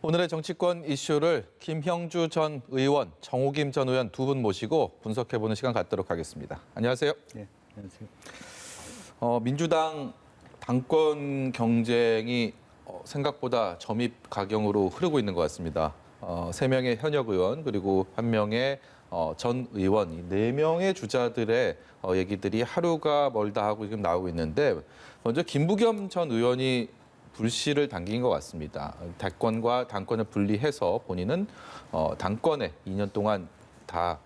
오늘의 정치권 이슈를 김형주 전 의원, 정호김 전 의원 두 분 모시고 분석해보는 시간 갖도록 하겠습니다. 안녕하세요. 네, 안녕하세요. 민주당 당권 경쟁이 생각보다 점입 가경으로 흐르고 있는 것 같습니다. 3명의 현역 의원 그리고 1명의 전 의원, 이 4명의 주자들의 얘기들이 하루가 멀다 하고 지금 나오고 있는데 먼저 김부겸 전 의원이 불씨를 당긴 것 같습니다. 대권과 당권을 분리해서 본인은 당권에 2년 동안 다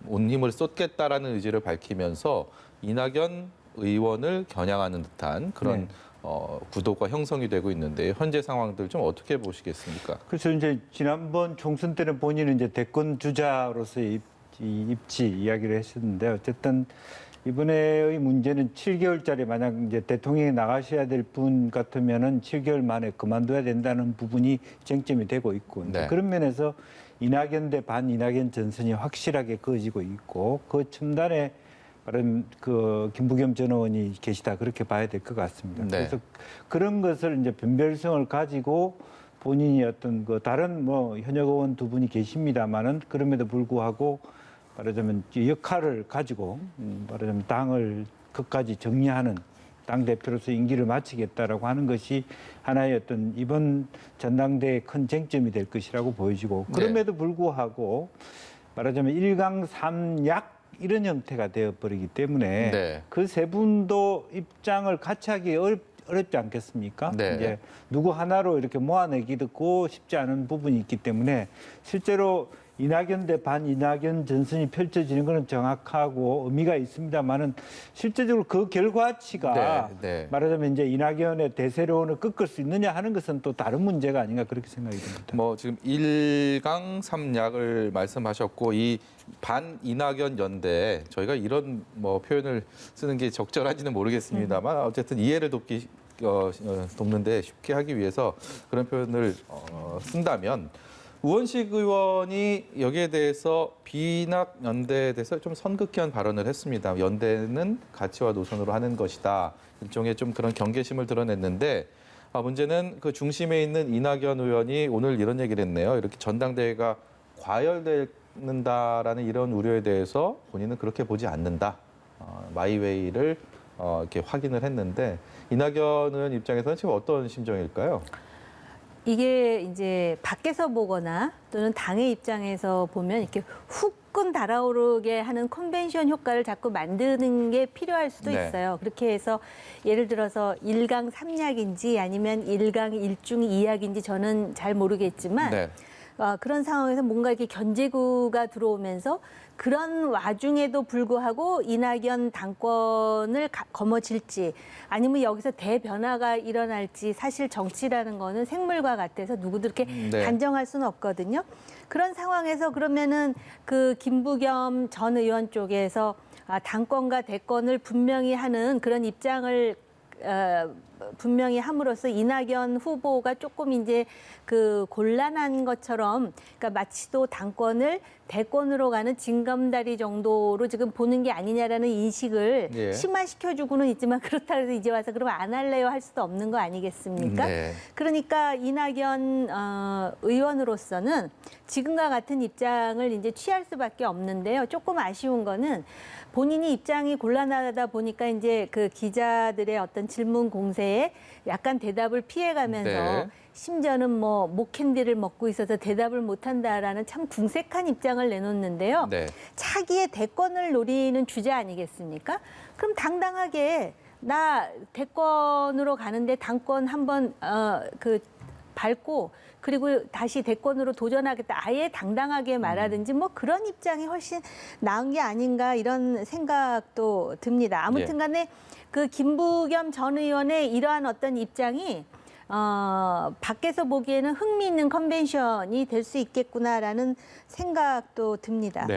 온 힘을 쏟겠다라는 의지를 밝히면서 이낙연 의원을 겨냥하는 듯한 그런 구도가 형성이 되고 있는데 현재 상황들 좀 어떻게 보시겠습니까? 그래서 이제 지난번 총선 때는 본인은 이제 대권 주자로서의 입지 이야기를 했었는데 어쨌든 이번에의 문제는 7개월짜리 만약 이제 대통령이 나가셔야 될 분 같으면은 7개월 만에 그만둬야 된다는 부분이 쟁점이 되고 있고 네. 그런 면에서 이낙연 대 반 이낙연 전선이 확실하게 그어지고 있고 그 첨단에 바로 그 김부겸 전 의원이 계시다 그렇게 봐야 될 것 같습니다. 네. 그래서 그런 것을 이제 변별성을 가지고 본인이 어떤 그 다른 뭐 현역 의원 두 분이 계십니다만은 그럼에도 불구하고 말하자면 역할을 가지고 말하자면 당을 끝까지 정리하는 당 대표로서 임기를 마치겠다라고 하는 것이 하나의 어떤 이번 전당대회의 큰 쟁점이 될 것이라고 보여지고 그럼에도 불구하고 말하자면 1강 3약 이런 형태가 되어버리기 때문에 그 세 분도 입장을 같이 하기 어렵지 않겠습니까? 네. 이제 누구 하나로 이렇게 모아내기도 쉽지 않은 부분이 있기 때문에 실제로 이낙연 대 반 이낙연 전선이 펼쳐지는 것은 정확하고 의미가 있습니다만은 실제적으로 그 결과치가 말하자면 이제 이낙연의 대세론을 꺾을 수 있느냐 하는 것은 또 다른 문제가 아닌가 그렇게 생각이 듭니다. 뭐 지금 1강 3약을 말씀하셨고 이 반 이낙연 연대 저희가 이런 뭐 표현을 쓰는 게 적절한지는 모르겠습니다만 어쨌든 이해를 돕는데 쉽게 하기 위해서 그런 표현을 쓴다면 우원식 의원이 여기에 대해서 비낙 연대에 대해서 좀 선긋기한 발언을 했습니다. 연대는 가치와 노선으로 하는 것이다. 일종의 좀 그런 경계심을 드러냈는데 문제는 그 중심에 있는 이낙연 의원이 오늘 이런 얘기를 했네요. 이렇게 전당대회가 과열되는다라는 이런 우려에 대해서 본인은 그렇게 보지 않는다. 마이웨이를 이렇게 확인을 했는데 이낙연 의원 입장에서는 지금 어떤 심정일까요? 이게 이제 밖에서 보거나 또는 당의 입장에서 보면 이렇게 후끈 달아오르게 하는 컨벤션 효과를 자꾸 만드는 게 필요할 수도 있어요. 그렇게 해서 예를 들어서 1강 3약인지 아니면 1강 1중 2약인지 저는 잘 모르겠지만 그런 상황에서 뭔가 이렇게 견제구가 들어오면서 그런 와중에도 불구하고 이낙연 당권을 거머쥘지 아니면 여기서 대변화가 일어날지 사실 정치라는 거는 생물과 같아서 누구도 이렇게 단정할 수는 없거든요. 그런 상황에서 그러면은 그 김부겸 전 의원 쪽에서 당권과 대권을 분명히 하는 그런 입장을 분명히 함으로써 이낙연 후보가 조금 이제 그 곤란한 것처럼 그러니까 마치 또 당권을 대권으로 가는 징검다리 정도로 지금 보는 게 아니냐라는 인식을 심화시켜주고는 있지만 그렇다고 해서 이제 와서 그럼 안 할래요 할 수도 없는 거 아니겠습니까? 그러니까 이낙연 의원으로서는 지금과 같은 입장을 이제 취할 수밖에 없는데요. 조금 아쉬운 거는 본인이 입장이 곤란하다 보니까 이제 그 기자들의 어떤 질문 공세에 약간 대답을 피해가면서 심지어는 뭐 목캔디를 먹고 있어서 대답을 못한다라는 참 궁색한 입장을 내놓는데요. 차기의 대권을 노리는 주제 아니겠습니까? 그럼 당당하게 나 대권으로 가는데 당권 한번 밟고 그리고 다시 대권으로 도전하겠다. 아예 당당하게 말하든지 뭐 그런 입장이 훨씬 나은 게 아닌가 이런 생각도 듭니다. 아무튼 간에 그 김부겸 전 의원의 이러한 어떤 입장이 밖에서 보기에는 흥미있는 컨벤션이 될 수 있겠구나라는 생각도 듭니다.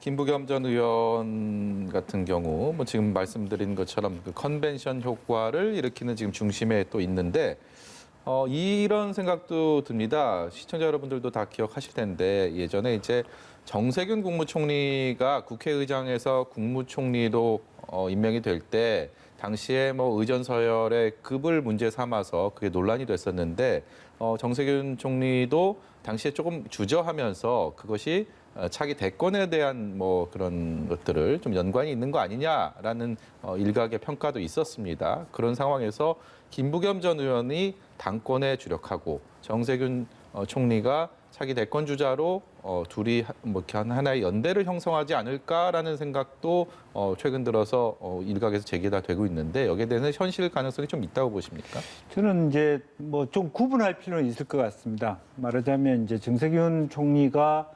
김부겸 전 의원 같은 경우 뭐 지금 말씀드린 것처럼 그 컨벤션 효과를 일으키는 지금 중심에 또 있는데 이런 생각도 듭니다. 시청자 여러분들도 다 기억하실 텐데 예전에 이제 정세균 국무총리가 국회의장에서 국무총리로 임명이 될 때 당시에 뭐 의전서열의 급을 문제 삼아서 그게 논란이 됐었는데 정세균 총리도 당시에 조금 주저하면서 그것이 차기 대권에 대한 뭐 그런 것들을 좀 연관이 있는 거 아니냐라는 일각의 평가도 있었습니다. 그런 상황에서 김부겸 전 의원이 당권에 주력하고 정세균 총리가 차기 대권 주자로 둘이 뭐 이렇게 하나의 연대를 형성하지 않을까라는 생각도 최근 들어서 일각에서 제기가 되고 있는데 여기에 대해서 현실 가능성이 좀 있다고 보십니까? 저는 이제 뭐 좀 구분할 필요는 있을 것 같습니다. 말하자면 이제 정세균 총리가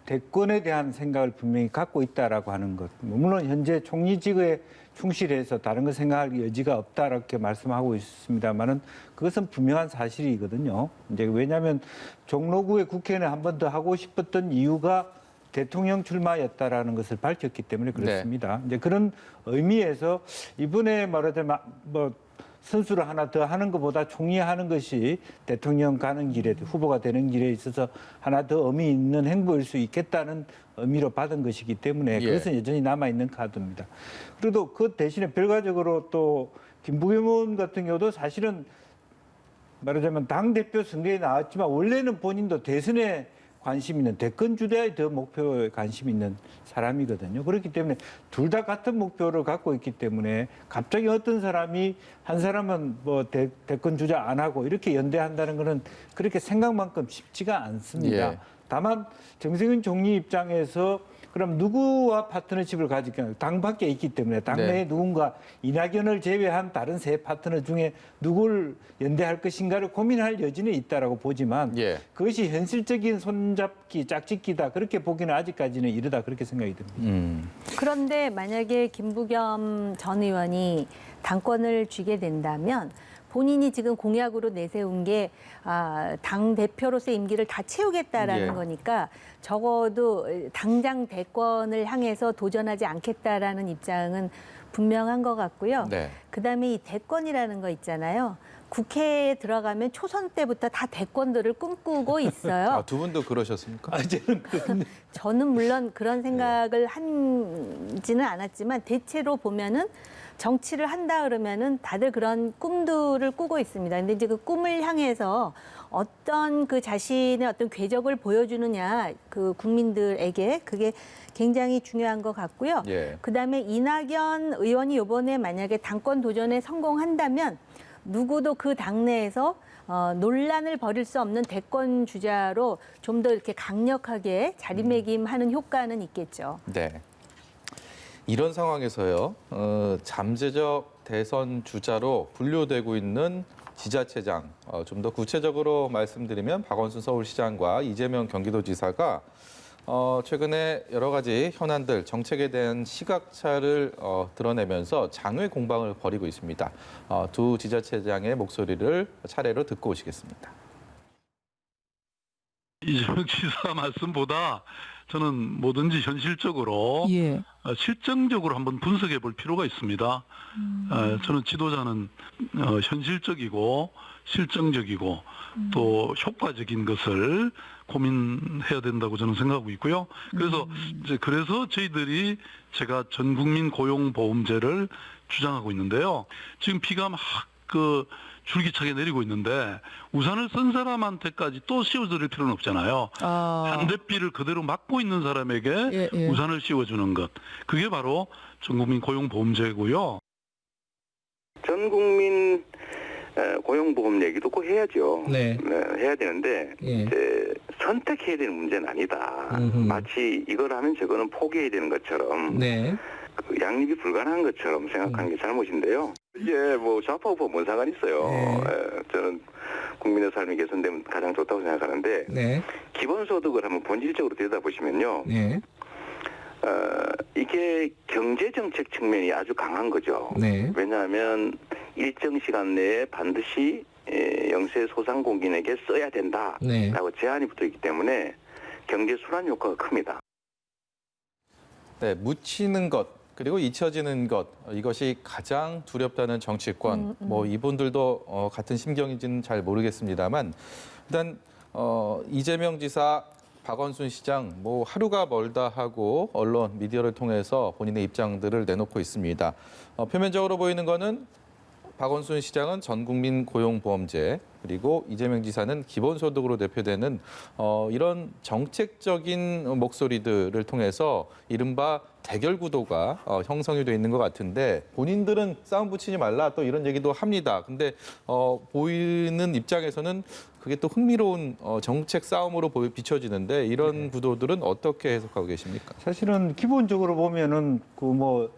대권에 대한 생각을 분명히 갖고 있다라고 하는 것. 물론 현재 총리직에 충실해서 다른 걸 생각할 여지가 없다라고 말씀하고 있습니다만은 그것은 분명한 사실이거든요. 이제 왜냐하면 종로구의 국회의원을 한 번 더 하고 싶었던 이유가 대통령 출마였다라는 것을 밝혔기 때문에 그렇습니다. 이제 그런 의미에서 이번에 말하자면 뭐 선수를 하나 더 하는 것보다 총리하는 것이 대통령 가는 길에 후보가 되는 길에 있어서 하나 더 의미 있는 행보일 수 있겠다는 의미로 받은 것이기 때문에 그것은 여전히 남아있는 카드입니다. 그래도 그 대신에 결과적으로 또 김부겸 의원 같은 경우도 사실은 말하자면 당대표 선거에 나왔지만 원래는 본인도 대선에 관심 있는 대권 주자의 더 목표에 관심 있는 사람이거든요. 그렇기 때문에 둘 다 같은 목표를 갖고 있기 때문에 갑자기 어떤 사람이 한 사람은 뭐 대권 주자 안 하고 이렇게 연대한다는 것은 그렇게 생각만큼 쉽지가 않습니다. 예. 다만 정세균 총리 입장에서 그럼 누구와 파트너십을 가질까? 당 밖에 있기 때문에 당내에 누군가 이낙연을 제외한 다른 세 파트너 중에 누구를 연대할 것인가를 고민할 여지는 있다라고 보지만 그것이 현실적인 손잡기, 짝짓기다 그렇게 보기는 아직까지는 이르다 그렇게 생각이 듭니다. 그런데 만약에 김부겸 전 의원이 당권을 쥐게 된다면 본인이 지금 공약으로 내세운 게 당 대표로서의 임기를 다 채우겠다라는 거니까 적어도 당장 대권을 향해서 도전하지 않겠다라는 입장은 분명한 것 같고요. 그다음에 이 대권이라는 거 있잖아요. 국회에 들어가면 초선 때부터 다 대권들을 꿈꾸고 있어요. 두 분도 그러셨습니까? 저는 물론 그런 생각을 하지는 않았지만 대체로 보면은 정치를 한다 그러면은 다들 그런 꿈들을 꾸고 있습니다. 근데 이제 그 꿈을 향해서 어떤 그 자신의 어떤 궤적을 보여주느냐 그 국민들에게 그게 굉장히 중요한 것 같고요. 그다음에 이낙연 의원이 이번에 만약에 당권 도전에 성공한다면 누구도 그 당내에서 논란을 벌일 수 없는 대권 주자로 좀 더 이렇게 강력하게 자리매김하는 효과는 있겠죠. 이런 상황에서요, 잠재적 대선 주자로 분류되고 있는 지자체장, 좀 더 구체적으로 말씀드리면 박원순 서울시장과 이재명 경기도지사가 최근에 여러 가지 현안들, 정책에 대한 시각차를 드러내면서 장외 공방을 벌이고 있습니다. 두 지자체장의 목소리를 차례로 듣고 오시겠습니다. 이재명 지사 말씀보다 저는 뭐든지 현실적으로 실정적으로 한번 분석해 볼 필요가 있습니다. 저는 지도자는 현실적이고 실정적이고 또 효과적인 것을 고민해야 된다고 저는 생각하고 있고요. 그래서 저희들이 제가 전국민 고용보험제를 주장하고 있는데요. 지금 비가 막 줄기차게 내리고 있는데 우산을 쓴 사람한테까지 또 씌워드릴 필요는 없잖아요. 반대비를 그대로 막고 있는 사람에게 우산을 씌워주는 것. 그게 바로 전국민 고용보험제고요. 전국민 고용보험 얘기도 꼭 해야죠. 해야 되는데 이제 선택해야 되는 문제는 아니다. 마치 이걸 하면 저거는 포기해야 되는 것처럼 그 양립이 불가능한 것처럼 생각하는 게 잘못인데요. 이게 뭐 좌파 우파 뭔 상관 있어요. 저는 국민의 삶이 개선되면 가장 좋다고 생각하는데 기본소득을 한번 본질적으로 들여다보시면요. 이게 경제정책 측면이 아주 강한 거죠. 왜냐하면 일정 시간 내에 반드시 영세 소상공인에게 써야 된다라고 제한이 붙어 있기 때문에 경제 순환 효과가 큽니다. 묻히는 것 그리고 잊혀지는 것 이것이 가장 두렵다는 정치권. 뭐 이분들도 같은 심경인지는 잘 모르겠습니다만 일단 이재명 지사 박원순 시장 뭐 하루가 멀다 하고 언론, 미디어를 통해서 본인의 입장들을 내놓고 있습니다. 표면적으로 보이는 거는 박원순 시장은 전국민 고용보험제, 그리고 이재명 지사는 기본소득으로 대표되는 이런 정책적인 목소리들을 통해서 이른바 대결 구도가 형성이 돼 있는 것 같은데, 본인들은 싸움 붙이지 말라 또 이런 얘기도 합니다. 근데 보이는 입장에서는 그게 또 흥미로운 정책 싸움으로 비춰지는데, 이런 구도들은 어떻게 해석하고 계십니까? 사실은 기본적으로 보면은 그 뭐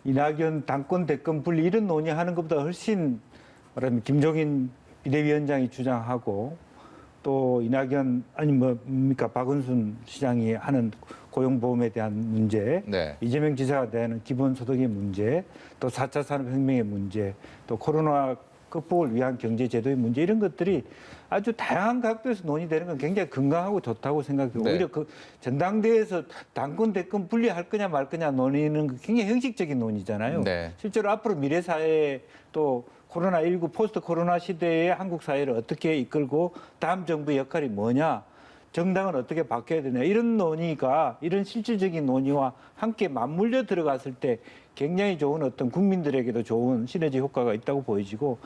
이낙연 당권 대권 분리 이런 논의하는 것보다 훨씬 말하면 김종인 비대위원장이 주장하고, 또 이낙연 아니 뭡니까 박원순 시장이 하는 고용보험에 대한 문제, 네. 이재명 지사가 대하는 기본소득의 문제, 또 4차 산업혁명의 문제, 또 코로나 극복을 위한 경제제도의 문제, 이런 것들이 아주 다양한 각도에서 논의되는 건 굉장히 건강하고 좋다고 생각해요. 네. 오히려 그 전당대회에서 당권 대권 분리할 거냐 말 거냐 논의는 굉장히 형식적인 논의잖아요. 네. 실제로 앞으로 미래 사회, 또 코로나19 포스트 코로나 시대의 한국 사회를 어떻게 이끌고 다음 정부의 역할이 뭐냐, 정당은 어떻게 바뀌어야 되냐, 이런 논의가, 이런 실질적인 논의와 함께 맞물려 들어갔을 때 굉장히 좋은 어떤 국민들에게도 좋은 시너지 효과가 있다고 보여지고,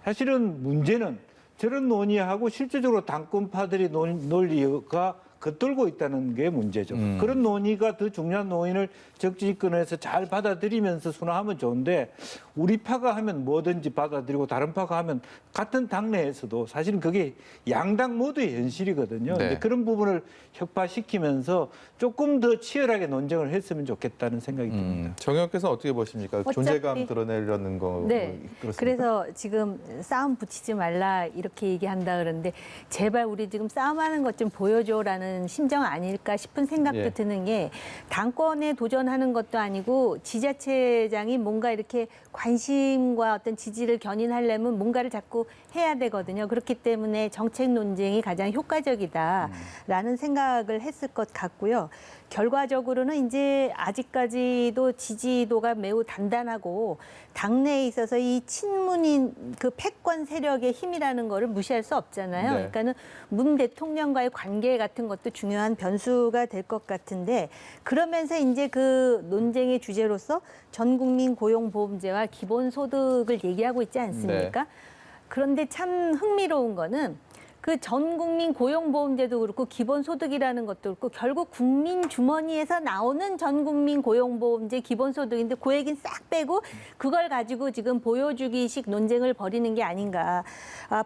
사실은 문제는 저런 논의하고 실질적으로 당권파들의 논리가 겉돌고 있다는 게 문제죠. 그런 논의가 더 중요한 논의를 정치권에서 잘 받아들이면서 순화하면 좋은데, 우리 파가 하면 뭐든지 받아들이고 다른 파가 하면, 같은 당내에서도 사실은 그게 양당 모두의 현실이거든요. 네. 근데 그런 부분을 혁파시키면서 조금 더 치열하게 논쟁을 했으면 좋겠다는 생각이 듭니다. 정 의원께서는 어떻게 보십니까? 어차피- 존재감 드러내려는 거 네. 그렇습니까? 그래서 지금 싸움 붙이지 말라 이렇게 얘기한다 그러는데, 제발 우리 지금 싸움하는 것 좀 보여줘라는 심정 아닐까 싶은 생각도 예. 드는 게, 당권에 도전하는 것도 아니고 지자체장이 뭔가 이렇게 관심과 어떤 지지를 견인하려면 뭔가를 자꾸 해야 되거든요. 그렇기 때문에 정책 논쟁이 가장 효과적이다라는 생각을 했을 것 같고요. 결과적으로는 이제 아직까지도 지지도가 매우 단단하고, 당내에 있어서 이 친문인 그 패권 세력의 힘이라는 거를 무시할 수 없잖아요. 네. 그러니까는 문 대통령과의 관계 같은 것도 중요한 변수가 될 것 같은데, 그러면서 이제 그 논쟁의 주제로서 전국민 고용보험제와 기본소득을 얘기하고 있지 않습니까? 그런데 참 흥미로운 거는, 그 전국민 고용보험제도 그렇고 기본소득이라는 것도 그렇고 결국 국민 주머니에서 나오는 전국민 고용보험제 기본소득인데, 그 얘기는 싹 빼고 그걸 가지고 지금 보여주기식 논쟁을 벌이는 게 아닌가.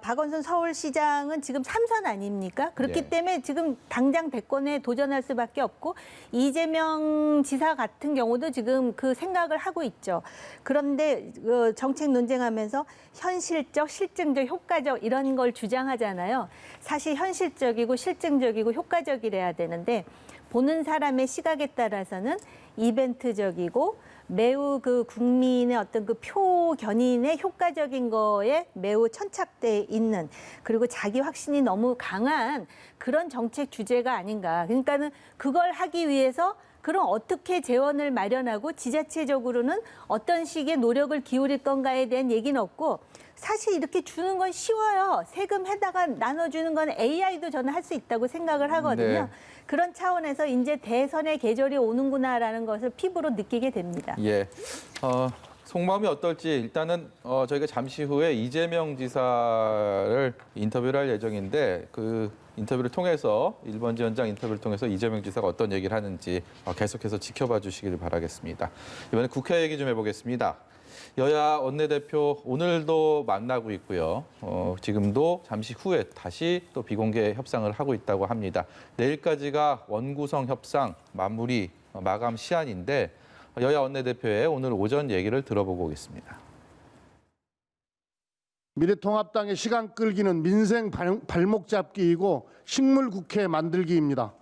박원순 서울시장은 지금 3선 아닙니까? 그렇기 예. 때문에 지금 당장 대권에 도전할 수밖에 없고, 이재명 지사 같은 경우도 지금 그 생각을 하고 있죠. 그런데 정책 논쟁하면서 현실적, 실증적, 효과적 이런 걸 주장하잖아요. 사실 현실적이고 실증적이고 효과적이래야 되는데, 보는 사람의 시각에 따라서는 이벤트적이고 매우 그 국민의 어떤 그 표 견인의 효과적인 거에 매우 천착돼 있는, 그리고 자기 확신이 너무 강한 그런 정책 주제가 아닌가. 그러니까는 그걸 하기 위해서 그럼 어떻게 재원을 마련하고 지자체적으로는 어떤 식의 노력을 기울일 건가에 대한 얘기는 없고, 사실 이렇게 주는 건 쉬워요. 세금 해다가 나눠주는 건 AI도 저는 할 수 있다고 생각을 하거든요. 네. 그런 차원에서 이제 대선의 계절이 오는구나라는 것을 피부로 느끼게 됩니다. 예. 속마음이 어떨지 일단은 저희가 잠시 후에 이재명 지사를 인터뷰를 할 예정인데, 그 인터뷰를 통해서, 1번 지원장 인터뷰를 통해서 이재명 지사가 어떤 얘기를 하는지 계속해서 지켜봐 주시길 바라겠습니다. 이번에 국회 얘기 좀 해보겠습니다. 여야 원내대표 오늘도 만나고 있고요. 지금도 잠시 후에 다시 또 비공개 협상을 하고 있다고 합니다. 내일까지가 원구성 협상 마감 시한인데, 여야 원내대표의 오늘 오전 얘기를 들어보고 오겠습니다. 미래통합당의 시간 끌기는 민생 발목 잡기이고 식물국회 만들기입니다.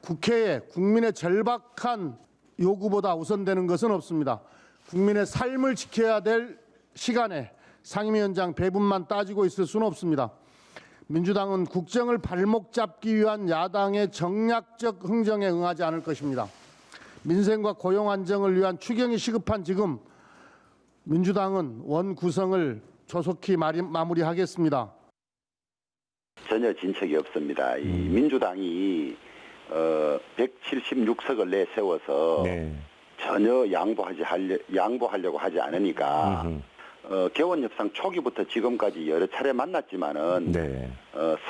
국회에 국민의 절박한 요구보다 우선되는 것은 없습니다. 국민의 삶을 지켜야 될 시간에 상임위원장 배분만 따지고 있을 수는 없습니다. 민주당은 국정을 발목 잡기 위한 야당의 정략적 흥정에 응하지 않을 것입니다. 민생과 고용 안정을 위한 추경이 시급한 지금 민주당은 원 구성을 조속히 마무리하겠습니다. 전혀 진척이 없습니다. 이 민주당이 176석을 내세워서 네. 전혀 양보하려고 하지 않으니까 개원협상 초기부터 지금까지 여러 차례 만났지만은 네.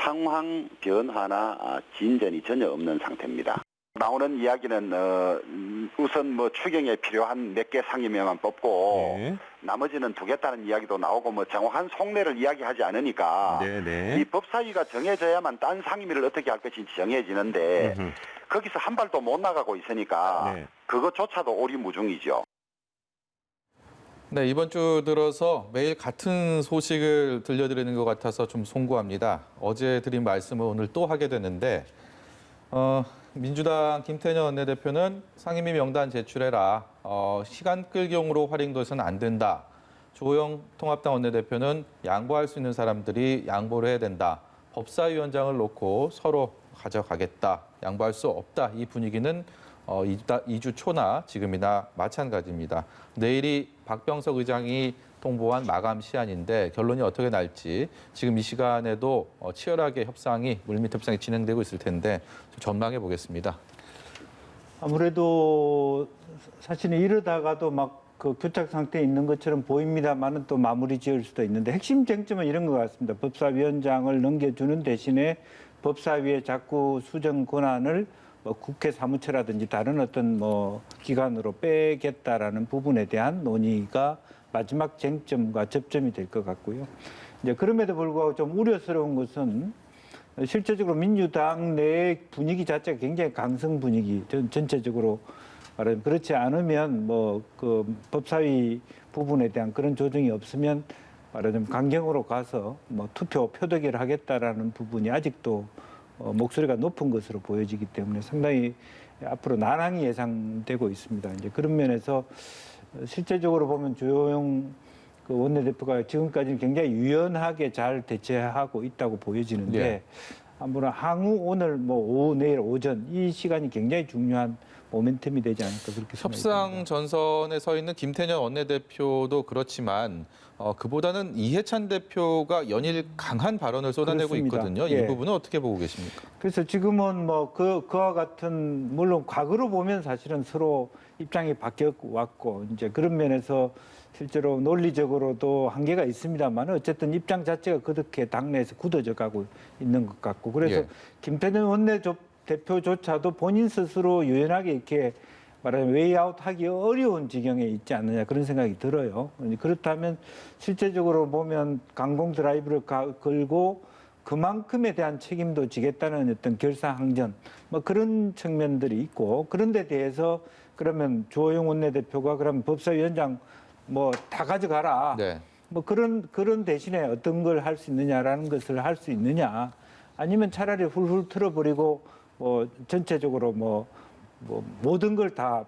상황 변화나 진전이 전혀 없는 상태입니다. 나오는 이야기는 우선 뭐 추경에 필요한 몇 개 상임위만 뽑고 네. 나머지는 두겠다는 이야기도 나오고 뭐 정확한 속내를 이야기하지 않으니까 네, 네. 이 법사위가 정해져야만 딴 상임위를 어떻게 할 것인지 정해지는데 거기서 한 발도 못 나가고 있으니까 네. 그것조차도 오리무중이죠. 네, 이번 주 들어서 매일 같은 소식을 들려드리는 것 같아서 좀 송구합니다. 어제 드린 말씀을 오늘 또 하게 되는데 민주당 김태년 원내대표는 상임위 명단 제출해라. 시간 끌기용으로 활용돼서는 안 된다. 조호영 통합당 원내대표는 양보할 수 있는 사람들이 양보를 해야 된다. 법사위원장을 놓고 서로 가져가겠다. 양보할 수 없다. 이 분위기는 2주 초나 지금이나 마찬가지입니다. 내일이 박병석 의장이 통보한 마감 시한인데 결론이 어떻게 날지 지금 이 시간에도 치열하게 물밑 협상이 진행되고 있을 텐데 좀 전망해 보겠습니다. 아무래도 사실은 이러다가도 막 그 교착 상태에 있는 것처럼 보입니다만은 또 마무리 지을 수도 있는데 핵심 쟁점은 이런 것 같습니다. 법사위원장을 넘겨주는 대신에 법사위의 자꾸 수정 권한을 뭐 국회 사무처라든지 다른 어떤 뭐 기관으로 빼겠다라는 부분에 대한 논의가 마지막 쟁점과 접점이 될 것 같고요. 이제 그럼에도 불구하고 좀 우려스러운 것은 실제적으로 민주당 내 분위기 자체가 굉장히 강성 분위기, 전체적으로 말하면 그렇지 않으면 뭐 그 법사위 부분에 대한 그런 조정이 없으면 말하자면 강경으로 가서 뭐 투표 표대결을 하겠다라는 부분이 아직도 목소리가 높은 것으로 보여지기 때문에 상당히 앞으로 난항이 예상되고 있습니다. 이제 그런 면에서 실제적으로 보면 조호영 그 원내대표가 지금까지는 굉장히 유연하게 잘 대처하고 있다고 보여지는데 네. 아무래도 향후 오늘 뭐 오후 내일 오전 이 시간이 굉장히 중요한 모멘텀이 되지 않을까 그렇게 협상 생각합니다. 전선에 서 있는 김태년 원내대표도 그렇지만 그보다는 이해찬 대표가 연일 강한 발언을 쏟아내고 그렇습니다. 있거든요. 예. 이 부분은 어떻게 보고 계십니까? 그래서 지금은 뭐 그와 같은 물론 과거로 보면 사실은 서로 입장이 바뀌어 왔고 이제 그런 면에서 실제로 논리적으로도 한계가 있습니다만 어쨌든 입장 자체가 그렇게 당내에서 굳어져 가고 있는 것 같고 그래서 예. 김태년 원내대표조차도 본인 스스로 유연하게 이렇게 말하자면 웨이아웃 하기 어려운 지경에 있지 않느냐 그런 생각이 들어요. 그렇다면 실제적으로 보면 강공 드라이브를 걸고 그만큼에 대한 책임도 지겠다는 어떤 결사항전 뭐 그런 측면들이 있고 그런 데 대해서 그러면 조호영 원내대표가 그러면 법사위원장 뭐 다 가져가라. 네. 뭐 그런 대신에 어떤 걸 할 수 있느냐라는 것을 할 수 있느냐 아니면 차라리 훌훌 틀어버리고 뭐 전체적으로 뭐 모든 걸 다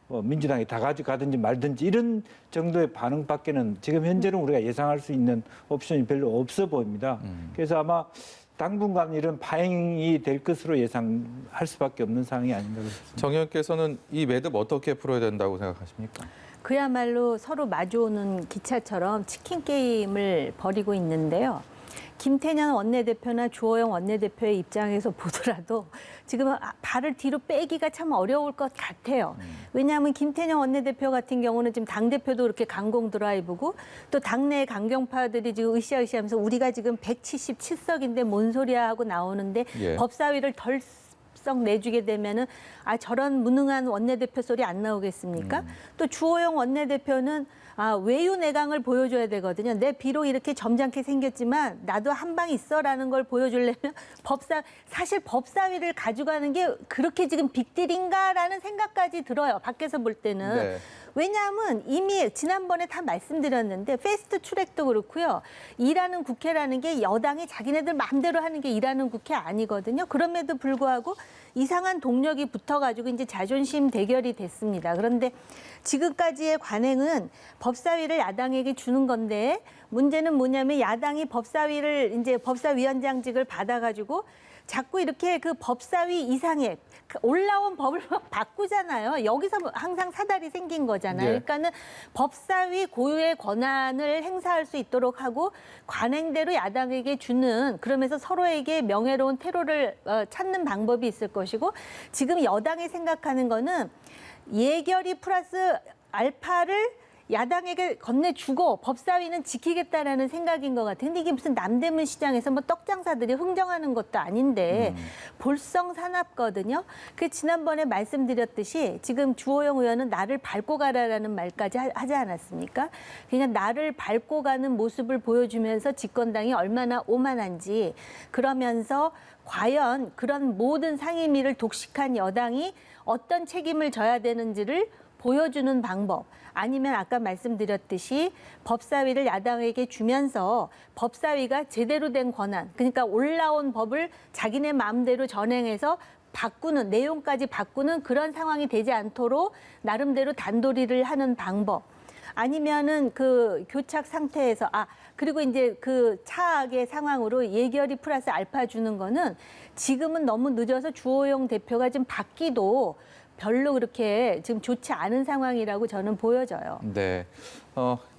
민주당이 다 가져가든지 말든지 이런 정도의 반응밖에는 지금 현재는 우리가 예상할 수 있는 옵션이 별로 없어 보입니다. 그래서 아마 당분간 이런 파행이 될 것으로 예상할 수밖에 없는 상황이 아닌가 싶습니다. 정 의원께서는 이 매듭 어떻게 풀어야 된다고 생각하십니까? 그야말로 서로 마주오는 기차처럼 치킨 게임을 벌이고 있는데요. 김태년 원내대표나 주호영 원내대표의 입장에서 보더라도 지금 발을 뒤로 빼기가 참 어려울 것 같아요. 왜냐하면 김태년 원내대표 같은 경우는 지금 당대표도 그렇게 강공 드라이브고 또 당내 강경파들이 지금 으쌰으쌰하면서 우리가 지금 177석인데 뭔 소리야 하고 나오는데 예. 법사위를 덜썩 내주게 되면은 저런 무능한 원내대표 소리 안 나오겠습니까? 또 주호영 원내대표는 외유 내강을 보여줘야 되거든요. 내 비록 이렇게 점잖게 생겼지만 나도 한 방 있어라는 걸 보여주려면 사실 법사위를 가져가는 게 그렇게 지금 빅딜인가라는 생각까지 들어요. 밖에서 볼 때는. 네. 왜냐하면 이미 지난번에 다 말씀드렸는데 패스트 트랙도 그렇고요. 일하는 국회라는 게 여당이 자기네들 마음대로 하는 게 일하는 국회 아니거든요. 그럼에도 불구하고 이상한 동력이 붙어가지고 이제 자존심 대결이 됐습니다. 그런데 지금까지의 관행은 법사위를 야당에게 주는 건데 문제는 뭐냐면 야당이 법사위원장직을 받아가지고 자꾸 이렇게 그 법사위 이상의 올라온 법을 막 바꾸잖아요. 여기서 항상 사달이 생긴 거죠. 거잖아요. 예. 그러니까는 법사위 고유의 권한을 행사할 수 있도록 하고 관행대로 야당에게 주는, 그러면서 서로에게 명예로운 테러를 찾는 방법이 있을 것이고, 지금 여당이 생각하는 거는 예결위 플러스 알파를 야당에게 건네주고 법사위는 지키겠다라는 생각인 것 같아요. 근데 이게 무슨 남대문 시장에서 뭐 떡장사들이 흥정하는 것도 아닌데 볼성사납거든요. 그 지난번에 말씀드렸듯이 지금 주호영 의원은 나를 밟고 가라라는 말까지 하지 않았습니까? 그냥 나를 밟고 가는 모습을 보여주면서 집권당이 얼마나 오만한지, 그러면서 과연 그런 모든 상임위를 독식한 여당이 어떤 책임을 져야 되는지를 보여주는 방법, 아니면 아까 말씀드렸듯이 법사위를 야당에게 주면서 법사위가 제대로 된 권한, 그러니까 올라온 법을 자기네 마음대로 전행해서 바꾸는, 내용까지 바꾸는 그런 상황이 되지 않도록 나름대로 단도리를 하는 방법, 아니면은 그 교착 상태에서, 그리고 이제 그 차악의 상황으로 예결위 플러스 알파 주는 거는 지금은 너무 늦어서 주호영 대표가 지금 받기도 별로 그렇게 지금 좋지 않은 상황이라고 저는 보여져요. 네.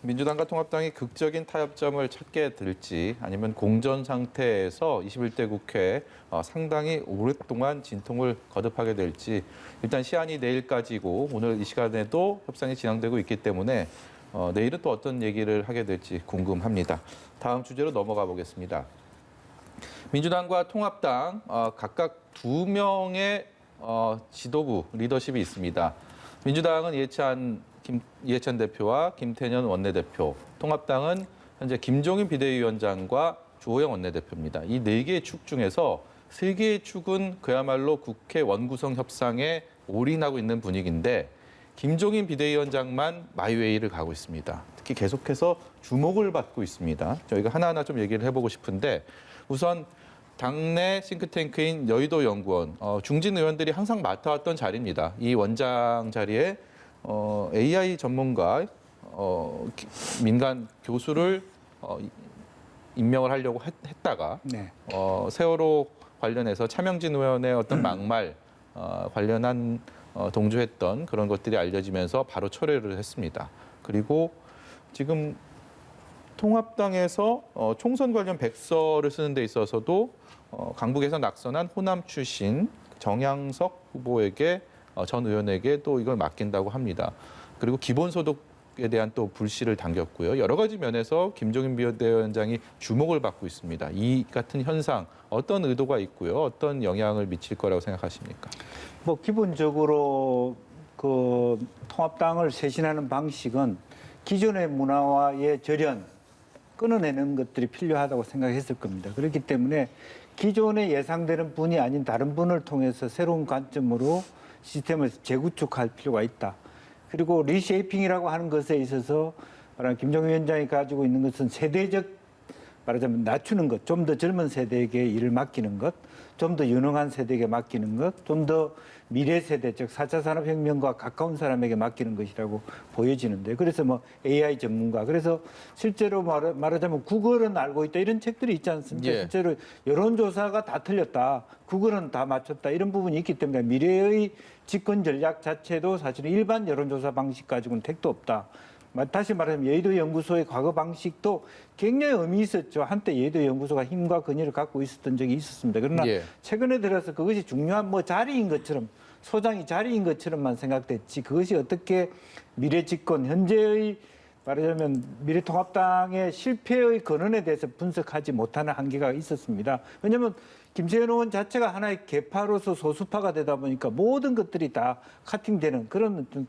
민주당과 통합당이 극적인 타협점을 찾게 될지, 아니면 공전 상태에서 21대 국회 상당히 오랫동안 진통을 거듭하게 될지, 일단 시한이 내일까지고 오늘 이 시간에도 협상이 진행되고 있기 때문에 내일은 또 어떤 얘기를 하게 될지 궁금합니다. 다음 주제로 넘어가 보겠습니다. 민주당과 통합당 각각 2명의 지도부 리더십이 있습니다. 민주당은 이해찬 대표와 김태년 원내대표, 통합당은 현재 김종인 비대위원장과 주호영 원내대표입니다. 이 4개의 축 중에서 3개의 축은 그야말로 국회 원구성 협상에 올인하고 있는 분위기인데, 김종인 비대위원장만 마이웨이를 가고 있습니다. 특히 계속해서 주목을 받고 있습니다. 저희가 하나하나 좀 얘기를 해보고 싶은데, 우선 당내 싱크탱크인 여의도 연구원, 중진 의원들이 항상 맡아왔던 자리입니다. 이 원장 자리에 AI 전문가, 민간 교수를 임명을 하려고 했다가 네. 세월호 관련해서 차명진 의원의 어떤 막말 관련한 동조했던 그런 것들이 알려지면서 바로 철회를 했습니다. 그리고 지금 통합당에서 총선 관련 백서를 쓰는 데 있어서도 강북에서 낙선한 호남 출신 정양석 후보에게, 전 의원에게 또 이걸 맡긴다고 합니다. 그리고 기본소득에 대한 또 불씨를 당겼고요. 여러 가지 면에서 김종인 비대위원장이 주목을 받고 있습니다. 이 같은 현상 어떤 의도가 있고요, 어떤 영향을 미칠 거라고 생각하십니까? 뭐 기본적으로 그 통합당을 쇄신하는 방식은 기존의 문화와의 절연, 끊어내는 것들이 필요하다고 생각했을 겁니다. 그렇기 때문에 기존에 예상되는 분이 아닌 다른 분을 통해서 새로운 관점으로 시스템을 재구축할 필요가 있다. 그리고 리쉐이핑이라고 하는 것에 있어서 김종인 위원장이 가지고 있는 것은 세대적, 말하자면 낮추는 것, 좀 더 젊은 세대에게 일을 맡기는 것, 좀 더 유능한 세대에게 맡기는 것, 좀 더 미래 세대, 즉 4차 산업혁명과 가까운 사람에게 맡기는 것이라고 보여지는데, 그래서 뭐 AI 전문가, 그래서 실제로 말하자면 구글은 알고 있다 이런 책들이 있지 않습니까? 예. 실제로 여론조사가 다 틀렸다, 구글은 다 맞췄다 이런 부분이 있기 때문에 미래의 집권 전략 자체도 사실은 일반 여론조사 방식 가지고는 택도 없다. 다시 말하면 여의도 연구소의 과거 방식도 굉장히 의미 있었죠. 한때 여의도 연구소가 힘과 권위를 갖고 있었던 적이 있었습니다. 그러나 예. 최근에 들어서 그것이 중요한 뭐 자리인 것처럼, 소장이 자리인 것처럼만 생각됐지, 그것이 어떻게 미래 집권, 현재의 말하자면 미래통합당의 실패의 근원에 대해서 분석하지 못하는 한계가 있었습니다. 왜냐하면 김세현 의원 자체가 하나의 계파로서 소수파가 되다 보니까 모든 것들이 다 카팅되는 그런 좀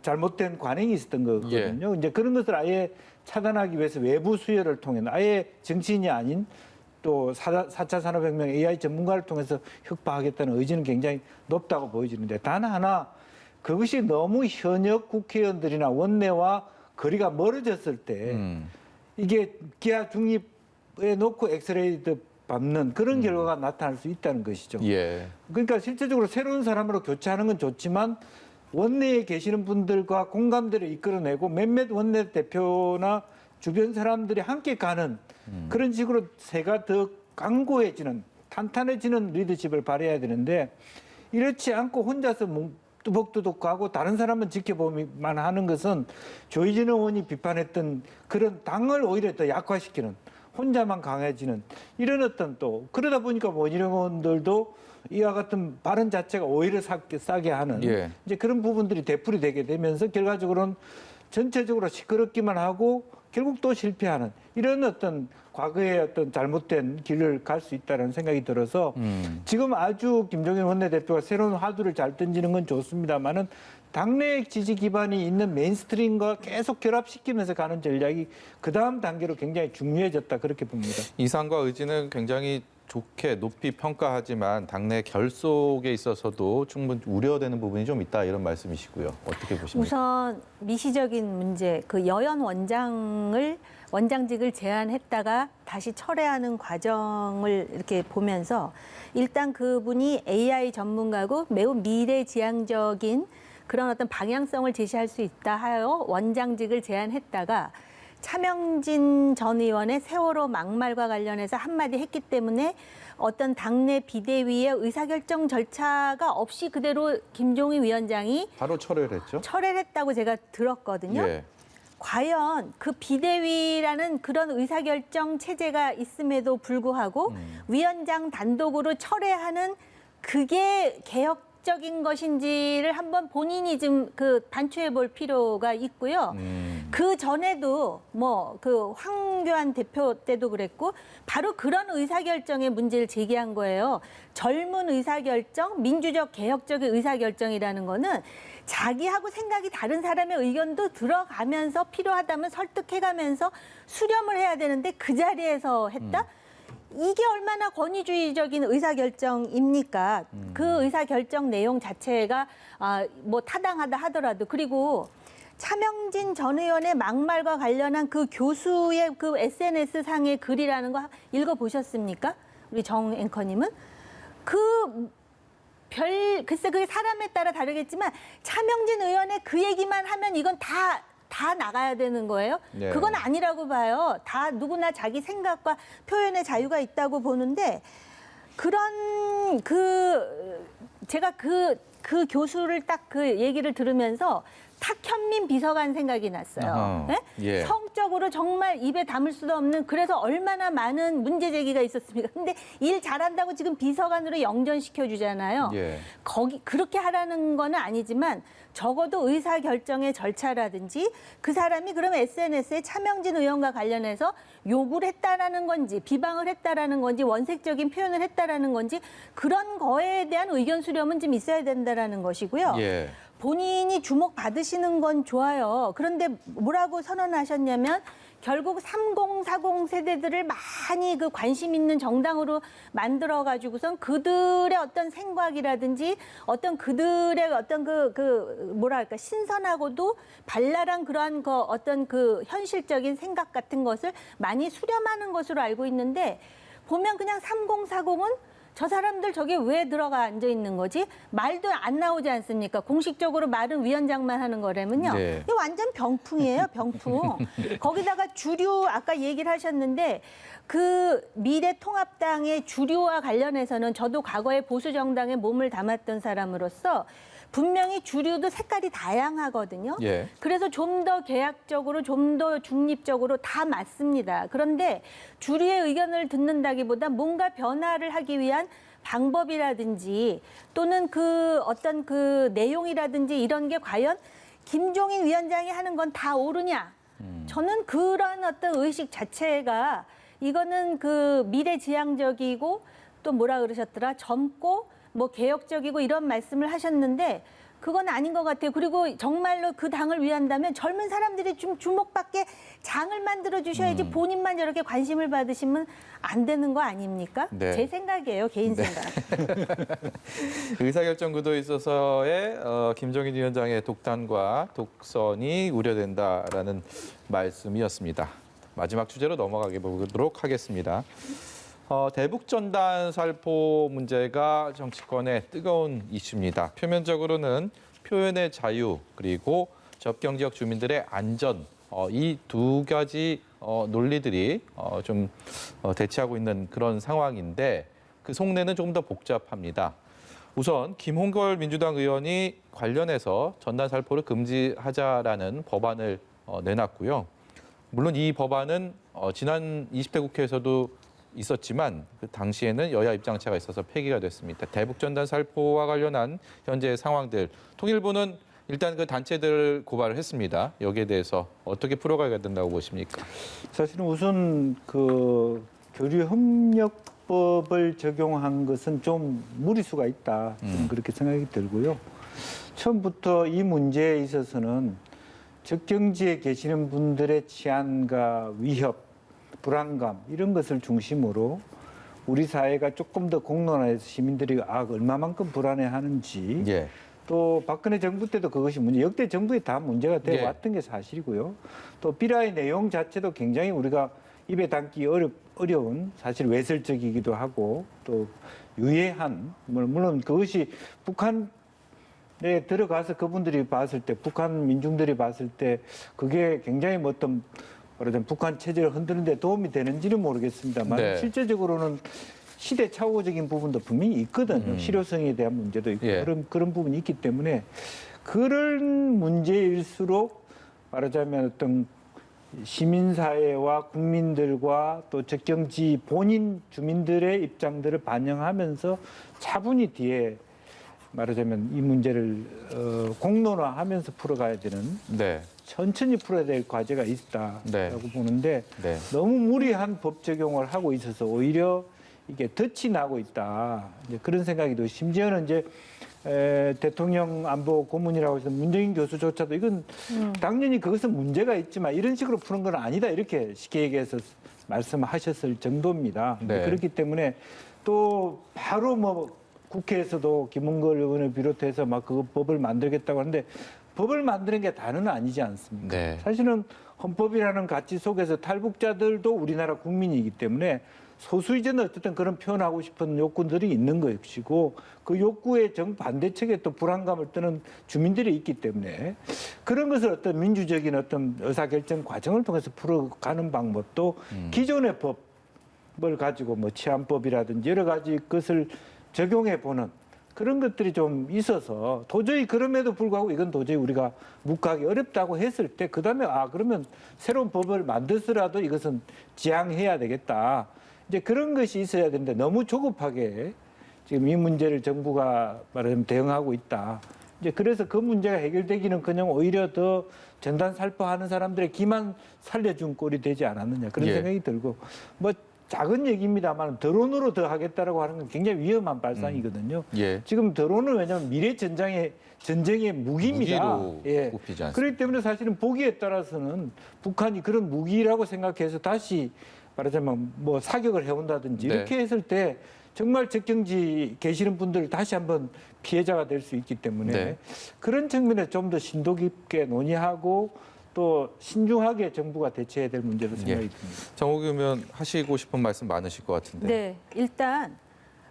잘못된 관행이 있었던 거거든요. 이제 그런 것을 아예 차단하기 위해서 외부 수혈을 통해 아예 정치인이 아닌 또 4차 산업혁명 AI 전문가를 통해서 혁파하겠다는 의지는 굉장히 높다고 보여지는데, 단 하나 그것이 너무 현역 국회의원들이나 원내와 거리가 멀어졌을 때 이게 기하 중립에 놓고 엑스레이드 밟는 그런 결과가 나타날 수 있다는 것이죠. 예. 그러니까 실제적으로 새로운 사람으로 교체하는 건 좋지만 원내에 계시는 분들과 공감대를 이끌어내고 몇몇 원내대표나 주변 사람들이 함께 가는 그런 식으로 새가 더 강고해지는, 탄탄해지는 리더십을 발휘해야 되는데, 이렇지 않고 혼자서 뚜벅뚜벅 가고 다른 사람은 지켜보기만 하는 것은 조희진 의원이 비판했던 그런 당을 오히려 더 약화시키는, 혼자만 강해지는 이런 어떤, 또 그러다 보니까 원희룡 의원들도 이와 같은 발언 자체가 오히려 싸게 하는 예. 이제 그런 부분들이 되풀이 되게 되면서 결과적으로는 전체적으로 시끄럽기만 하고 결국 또 실패하는 이런 어떤 과거의 어떤 잘못된 길을 갈 수 있다는 생각이 들어서 지금 아주 김종인 원내대표가 새로운 화두를 잘 던지는 건 좋습니다만은 당내 지지 기반이 있는 메인스트림과 계속 결합시키면서 가는 전략이 그 다음 단계로 굉장히 중요해졌다, 그렇게 봅니다. 이상과 의지는 굉장히 좋게 높이 평가하지만 당내 결속에 있어서도 충분히 우려되는 부분이 좀 있다, 이런 말씀이시고요. 어떻게 보십니까? 우선 미시적인 문제, 그 여연 원장직을 제안했다가 다시 철회하는 과정을 이렇게 보면서 일단 그분이 AI 전문가고 매우 미래지향적인 그런 어떤 방향성을 제시할 수 있다 하여 원장직을 제안했다가 차명진 전 의원의 세월호 막말과 관련해서 한마디 했기 때문에 어떤 당내 비대위의 의사결정 절차가 없이 그대로 김종인 위원장이 바로 철회를 했죠? 철회를 했다고 제가 들었거든요. 예. 과연 그 비대위라는 그런 의사결정 체제가 있음에도 불구하고 위원장 단독으로 철회하는 그게 개혁적인 것인지를 한번 본인이 좀 그 반추해 볼 필요가 있고요. 그 전에도 뭐 그 황교안 대표 때도 그랬고 바로 그런 의사결정의 문제를 제기한 거예요. 젊은 의사결정, 민주적 개혁적인 의사결정이라는 거는 자기하고 생각이 다른 사람의 의견도 들어가면서 필요하다면 설득해가면서 수렴을 해야 되는데 그 자리에서 했다? 이게 얼마나 권위주의적인 의사결정입니까? 그 의사결정 내용 자체가 뭐 타당하다 하더라도, 그리고 차명진 전 의원의 막말과 관련한 그 교수의 그 SNS 상의 글이라는 거 읽어보셨습니까? 우리 정 앵커님은? 글쎄 그게 사람에 따라 다르겠지만 차명진 의원의 그 얘기만 하면 이건 다 나가야 되는 거예요? 네. 그건 아니라고 봐요. 다 누구나 자기 생각과 표현의 자유가 있다고 보는데 그런 제가 그 교수를 딱 그 얘기를 들으면서 탁현민 비서관 생각이 났어요. 네? 예. 성적으로 정말 입에 담을 수도 없는, 그래서 얼마나 많은 문제 제기가 있었습니까? 근데 일 잘한다고 지금 비서관으로 영전시켜 주잖아요. 예. 그렇게 하라는 건 아니지만 적어도 의사결정의 절차라든지 그 사람이 그러면 SNS에 차명진 의원과 관련해서 요구를 했다라는 건지 비방을 했다라는 건지 원색적인 표현을 했다라는 건지 그런 거에 대한 의견 수렴은 좀 있어야 된다라는 것이고요. 예. 본인이 주목받으시는 건 좋아요. 그런데 뭐라고 선언하셨냐면 결국 3040 세대들을 많이 그 관심 있는 정당으로 만들어 가지고선 그들의 어떤 생각이라든지 어떤 그들의 어떤 뭐랄까 신선하고도 발랄한 그러한 어떤 그 현실적인 생각 같은 것을 많이 수렴하는 것으로 알고 있는데, 보면 그냥 3040은 저 사람들 저게 왜 들어가 앉아 있는 거지? 말도 안 나오지 않습니까? 공식적으로 말은 위원장만 하는 거라면요. 네. 이거 완전 병풍이에요, 병풍. 거기다가 주류, 아까 얘기를 하셨는데 그 미래통합당의 주류와 관련해서는 저도 과거에 보수정당에 몸을 담았던 사람으로서 분명히 주류도 색깔이 다양하거든요. 예. 그래서 좀 더 개혁적으로, 좀 더 중립적으로 다 맞습니다. 그런데 주류의 의견을 듣는다기보다 뭔가 변화를 하기 위한 방법이라든지 또는 그 어떤 그 내용이라든지 이런 게 과연 김종인 위원장이 하는 건 다 옳으냐? 저는 그런 어떤 의식 자체가 이거는 그 미래지향적이고 또 뭐라 그러셨더라? 젊고 뭐 개혁적이고 이런 말씀을 하셨는데 그건 아닌 것 같아요. 그리고 정말로 그 당을 위한다면 젊은 사람들이 좀 주목받게 장을 만들어 주셔야지 본인만 저렇게 관심을 받으시면 안 되는 거 아닙니까? 네. 제 생각이에요. 개인 생각. 의사결정 구도에 있어서의 김종인 위원장의 독단과 독선이 우려된다라는 말씀이었습니다. 마지막 주제로 넘어가게 보도록 하겠습니다. 대북전단 살포 문제가 정치권의 뜨거운 이슈입니다. 표면적으로는 표현의 자유 그리고 접경 지역 주민들의 안전, 이 두 가지 논리들이 좀 대치하고 있는 그런 상황인데 그 속내는 조금 더 복잡합니다. 우선 김홍걸 민주당 의원이 관련해서 전단 살포를 금지하자라는 법안을 내놨고요. 물론 이 법안은 지난 20대 국회에서도 있었지만 그 당시에는 여야 입장차가 있어서 폐기가 됐습니다. 대북 전단 살포와 관련한 현재의 상황들, 통일부는 일단 그 단체들 고발을 했습니다. 여기에 대해서 어떻게 풀어가야 된다고 보십니까? 사실은 우선 그 교류협력법을 적용한 것은 좀 무리수가 있다. 좀 그렇게 생각이 들고요. 처음부터 이 문제에 있어서는 적경지에 계시는 분들의 치안과 위협, 불안감 이런 것을 중심으로 우리 사회가 조금 더 공론화해서 시민들이 얼마만큼 불안해하는지 예. 또 박근혜 정부 때도 그것이 문제, 역대 정부에 다 문제가 되어 왔던 게 사실이고요. 또 비라의 내용 자체도 굉장히 우리가 입에 담기 어려운 사실 외설적이기도 하고 또 유해한 물론 그것이 북한에 들어가서 그분들이 봤을 때 북한 민중들이 봤을 때 그게 굉장히 뭐 어떤 말하자면 북한 체제를 흔드는 데 도움이 되는지는 모르겠습니다만 네. 실제적으로는 시대착오적인 부분도 분명히 있거든요. 실효성에 대한 문제도 있고 예. 그런 부분이 있기 때문에 그런 문제일수록 말하자면 어떤 시민사회와 국민들과 또 적경지 본인 주민들의 입장들을 반영하면서 차분히 뒤에 말하자면 이 문제를 공론화하면서 풀어가야 되는 네. 천천히 풀어야 될 과제가 있다라고 네. 보는데 네. 너무 무리한 법 적용을 하고 있어서 오히려 이게 덫이 나고 있다. 이제 그런 생각이 들어요. 심지어는 이제 대통령 안보 고문이라고 해서 문정인 교수조차도 이건 당연히 그것은 문제가 있지만 이런 식으로 푸는 건 아니다. 이렇게 쉽게 얘기해서 말씀하셨을 정도입니다. 네. 그렇기 때문에 또 바로 뭐 국회에서도 김홍걸 의원을 비롯해서 막 그 법을 만들겠다고 하는데 법을 만드는 게 다는 아니지 않습니까? 네. 사실은 헌법이라는 가치 속에서 탈북자들도 우리나라 국민이기 때문에 소수이제는 어쨌든 그런 표현하고 싶은 욕구들이 있는 것이고 그 욕구의 정반대측에 또 불안감을 떠는 주민들이 있기 때문에 그런 것을 어떤 민주적인 어떤 의사결정 과정을 통해서 풀어가는 방법도 기존의 법을 가지고 뭐 치안법이라든지 여러 가지 것을 적용해 보는 그런 것들이 좀 있어서 도저히 그럼에도 불구하고 이건 도저히 우리가 묵하기 어렵다고 했을 때 그다음에 그러면 새로운 법을 만들더라도 이것은 지양해야 되겠다. 이제 그런 것이 있어야 되는데 너무 조급하게 지금 이 문제를 정부가 말하자면 대응하고 있다. 이제 그래서 그 문제가 해결되기는커녕 오히려 더 전단 살포하는 사람들의 기만 살려준 꼴이 되지 않았느냐 그런 예. 생각이 들고 뭐 작은 얘기입니다만 드론으로 더 하겠다라고 하는 건 굉장히 위험한 발상이거든요. 예. 지금 드론은 왜냐하면 미래 전쟁의 무기입니다. 무기로 꼽히지 않습니다. 그렇기 때문에 사실은 보기에 따라서는 북한이 그런 무기라고 생각해서 다시 말하자면 뭐 사격을 해온다든지 네. 이렇게 했을 때 정말 적경지 계시는 분들 다시 한번 피해자가 될 수 있기 때문에 네. 그런 측면에 좀 더 심도 깊게 논의하고 또 신중하게 정부가 대처해야 될 문제로 생각이 듭니다. 정옥 의원 하시고 싶은 말씀 많으실 것 같은데. 네, 일단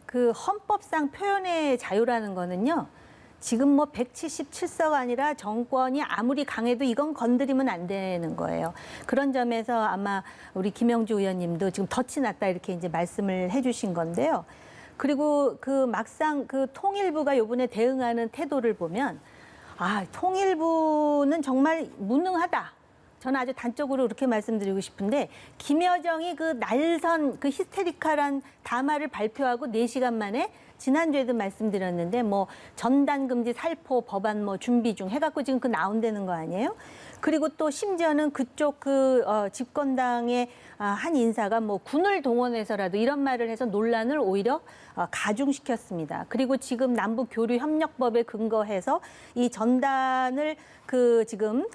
그 헌법상 표현의 자유라는 거는요. 지금 뭐 177석 아니라 정권이 아무리 강해도 이건 건드리면 안 되는 거예요. 그런 점에서 아마 우리 김영주 의원님도 지금 덫이 났다 이렇게 이제 말씀을 해주신 건데요. 그리고 그 막상 그 통일부가 이번에 대응하는 태도를 보면 통일부는 정말 무능하다. 저는 아주 단적으로 그렇게 말씀드리고 싶은데 김여정이 그 날선 그 히스테리컬한 담화를 발표하고 4시간 만에 지난주에도 말씀드렸는데 뭐 전단 금지 살포 법안 뭐 준비 중 해갖고 지금 그 나온다는 거 아니에요? 그리고 또 심지어는 그쪽 집권당의 한 인사가 뭐 군을 동원해서라도 이런 말을 해서 논란을 오히려 가중시켰습니다. 그리고 지금 남북교류협력법에 근거해서 이 전단을 지금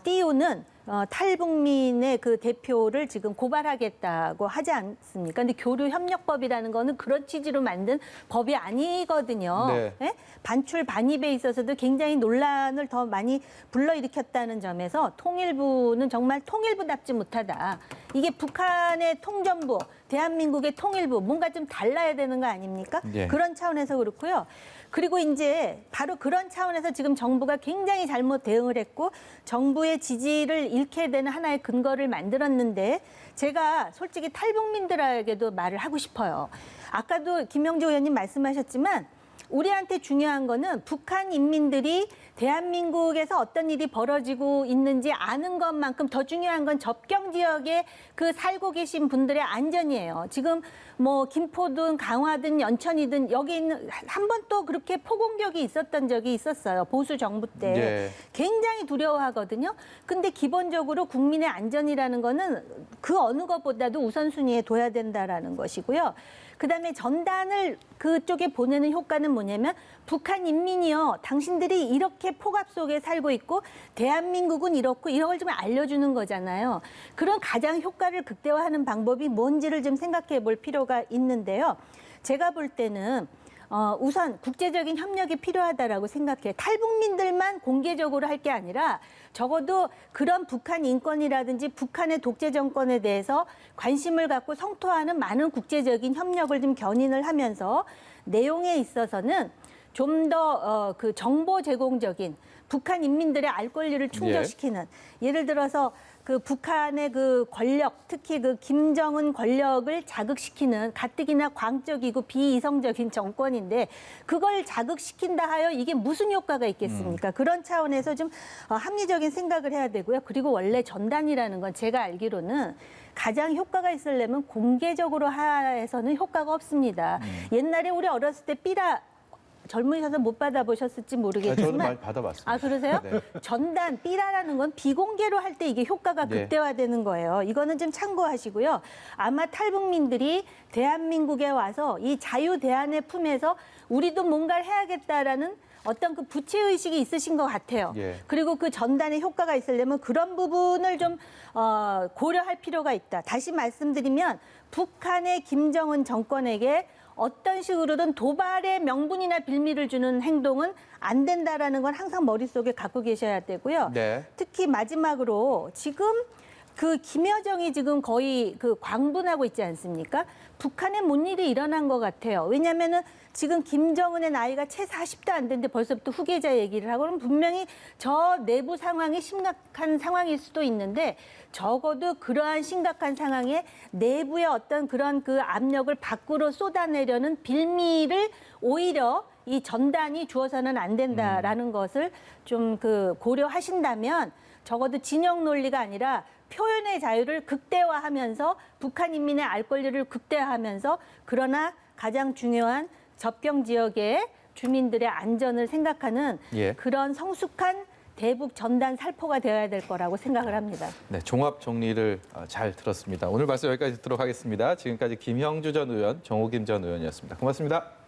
띄우는 탈북민의 그 대표를 지금 고발하겠다고 하지 않습니까? 근데 교류협력법이라는 거는 그런 취지로 만든 법이 아니거든요. 네. 네? 반출 반입에 있어서도 굉장히 논란을 더 많이 불러일으켰다는 점에서 통일부는 정말 통일부답지 못하다. 이게 북한의 통전부, 대한민국의 통일부 뭔가 좀 달라야 되는 거 아닙니까? 예. 그런 차원에서 그렇고요. 그리고 이제 바로 그런 차원에서 지금 정부가 굉장히 잘못 대응을 했고 정부의 지지를 잃게 되는 하나의 근거를 만들었는데 제가 솔직히 탈북민들에게도 말을 하고 싶어요. 아까도 김영주 의원님 말씀하셨지만 우리한테 중요한 거는 북한 인민들이 대한민국에서 어떤 일이 벌어지고 있는지 아는 것만큼 더 중요한 건 접경 지역에 그 살고 계신 분들의 안전이에요. 지금 뭐 김포든 강화든 연천이든 여기 있는 한 번 또 그렇게 포공격이 있었던 적이 있었어요. 보수 정부 때. 예. 굉장히 두려워하거든요. 근데 기본적으로 국민의 안전이라는 거는 그 어느 것보다도 우선순위에 둬야 된다라는 것이고요. 그다음에 전단을 그쪽에 보내는 효과는 뭐냐면 북한 인민이요. 당신들이 이렇게 폭압 속에 살고 있고 대한민국은 이렇고 이런 걸 좀 알려주는 거잖아요. 그런 가장 효과를 극대화하는 방법이 뭔지를 좀 생각해 볼 필요가 있는데요. 제가 볼 때는 우선 국제적인 협력이 필요하다라고 생각해요. 탈북민들만 공개적으로 할 게 아니라 적어도 그런 북한 인권이라든지 북한의 독재 정권에 대해서 관심을 갖고 성토하는 많은 국제적인 협력을 좀 견인을 하면서 내용에 있어서는 좀 더 그 정보 제공적인 북한 인민들의 알 권리를 충족시키는 예를 들어서 그 북한의 그 권력, 특히 그 김정은 권력을 자극시키는 가뜩이나 광적이고 비이성적인 정권인데 그걸 자극시킨다 하여 이게 무슨 효과가 있겠습니까? 그런 차원에서 좀 합리적인 생각을 해야 되고요. 그리고 원래 전단이라는 건 제가 알기로는 가장 효과가 있으려면 공개적으로 해서는 효과가 없습니다. 옛날에 우리 어렸을 때 삐라 젊으셔서 못 받아보셨을지 모르겠지만 저도 많이 받아봤습니다. 아 그러세요? 네. 전단 삐라라는 건 비공개로 할 때 이게 효과가 네. 극대화되는 거예요. 이거는 좀 참고하시고요. 아마 탈북민들이 대한민국에 와서 이 자유 대한의 품에서 우리도 뭔가를 해야겠다라는 어떤 그 부채의식이 있으신 것 같아요. 예. 그리고 그 전단의 효과가 있으려면 그런 부분을 좀 고려할 필요가 있다. 다시 말씀드리면 북한의 김정은 정권에게 어떤 식으로든 도발의 명분이나 빌미를 주는 행동은 안 된다라는 건 항상 머릿속에 갖고 계셔야 되고요. 네. 특히 마지막으로 지금 그 김여정이 지금 거의 그 광분하고 있지 않습니까? 북한에 뭔 일이 일어난 것 같아요. 왜냐하면은 지금 김정은의 나이가 채 40도 안 됐는데 벌써부터 후계자 얘기를 하고 그럼 분명히 저 내부 상황이 심각한 상황일 수도 있는데 적어도 그러한 심각한 상황에 내부의 어떤 그런 그 압력을 밖으로 쏟아내려는 빌미를 오히려 이 전단이 주어서는 안 된다라는 것을 좀 그 고려하신다면 적어도 진영 논리가 아니라 표현의 자유를 극대화하면서 북한 인민의 알 권리를 극대화하면서 그러나 가장 중요한 접경 지역의 주민들의 안전을 생각하는 예. 그런 성숙한 대북 전단 살포가 되어야 될 거라고 생각을 합니다. 네, 종합 정리를 잘 들었습니다. 오늘 말씀 여기까지 듣도록 하겠습니다. 지금까지 김형주 전 의원, 정호김 전 의원이었습니다. 고맙습니다.